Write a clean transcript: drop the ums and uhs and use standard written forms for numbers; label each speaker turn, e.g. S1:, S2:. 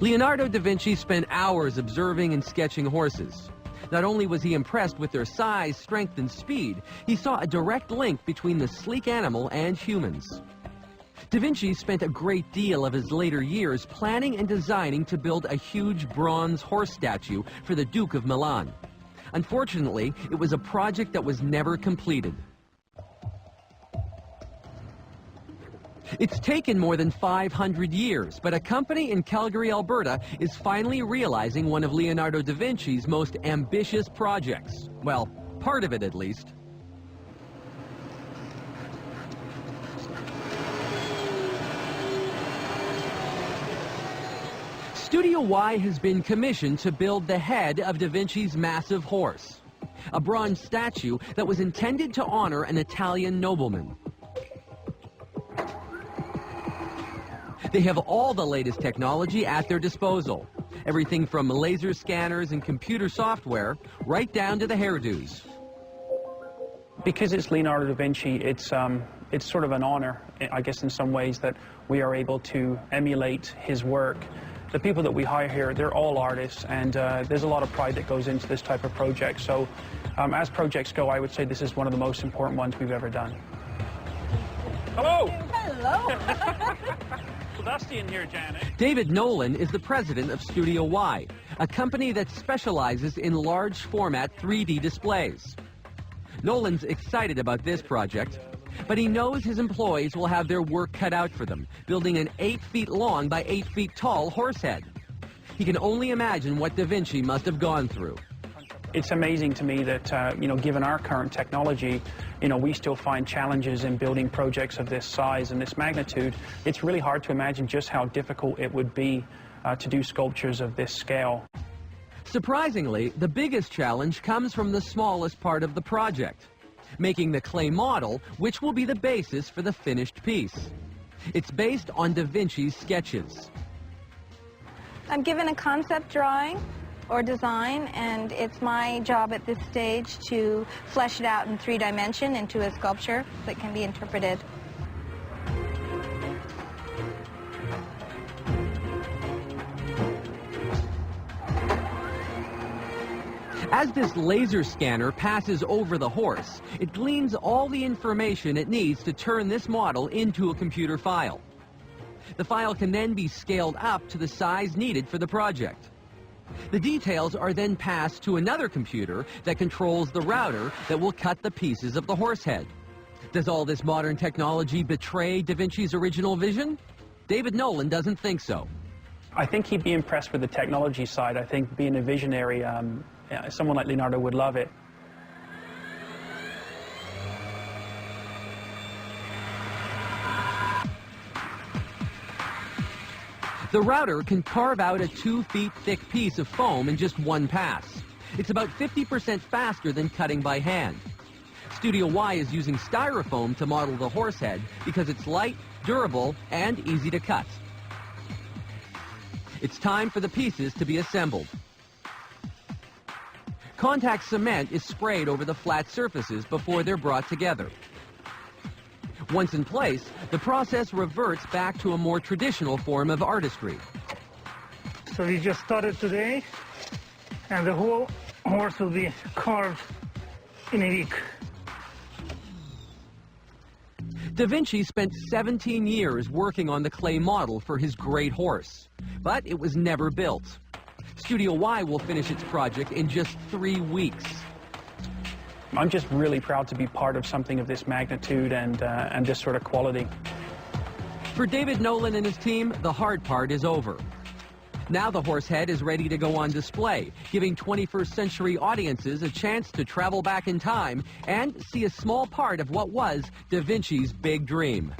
S1: Leonardo da Vinci spent hours observing and sketching horses. Not only was he impressed with their size, strength, and speed, he saw a direct link between the sleek animal and humans. Da Vinci spent a great deal of his later years planning and designing to build a huge bronze horse statue for the Duke of Milan. Unfortunately, it was a project that was never completed. It's taken more than 500 years, but a company in Calgary, Alberta is finally realizing one of Leonardo da Vinci's most ambitious projects. Well, part of it at least. Studio Y has been commissioned to build the head of da Vinci's massive horse, a bronze statue that was intended to honor an Italian nobleman. They have all the latest technology at their disposal. Everything from laser scanners and computer software, right down to the hairdos.
S2: Because it's Leonardo da Vinci, it's sort of an honor, I guess, in some ways, that we are able to emulate his work. The people that we hire here, they're all artists, and there's a lot of pride that goes into this type of project. So as projects go, I would say this is one of the most important ones we've ever done. Hello!
S3: Hello!
S2: Sebastian here, Janet.
S1: David Nolan is the president of Studio Y, a company that specializes in large format 3D displays. Nolan's excited about this project, but he knows his employees will have their work cut out for them, building an 8 feet long by 8 feet tall horse head. He can only imagine what da Vinci must have gone through.
S2: It's amazing to me that, given our current technology, we still find challenges in building projects of this size and this magnitude. It's really hard to imagine just how difficult it would be to do sculptures of this scale.
S1: Surprisingly, the biggest challenge comes from the smallest part of the project, making the clay model, which will be the basis for the finished piece. It's based on da Vinci's sketches.
S3: I'm given a concept drawing or design, and it's my job at this stage to flesh it out in 3 dimensions into a sculpture that can be interpreted.
S1: As this laser scanner passes over the horse, it gleans all the information it needs to turn this model into a computer file. The file can then be scaled up to the size needed for the project. The details are then passed to another computer that controls the router that will cut the pieces of the horse head. Does all this modern technology betray da Vinci's original vision? David Nolan doesn't think so.
S2: I think he'd be impressed with the technology side. I think being a visionary, someone like Leonardo would love it.
S1: The router can carve out a 2 feet thick piece of foam in just one pass. It's about 50% faster than cutting by hand. Studio Y is using styrofoam to model the horse head because it's light, durable, and easy to cut. It's time for the pieces to be assembled. Contact cement is sprayed over the flat surfaces before they're brought together. Once in place, the process reverts back to a more traditional form of artistry.
S4: So we just started today, and the whole horse will be carved in a week.
S1: Da Vinci spent 17 years working on the clay model for his great horse, but it was never built. Studio Y will finish its project in just 3 weeks.
S2: I'm just really proud to be part of something of this magnitude and this sort of quality.
S1: For David Nolan and his team, the hard part is over. Now the horse head is ready to go on display, giving 21st century audiences a chance to travel back in time and see a small part of what was da Vinci's big dream.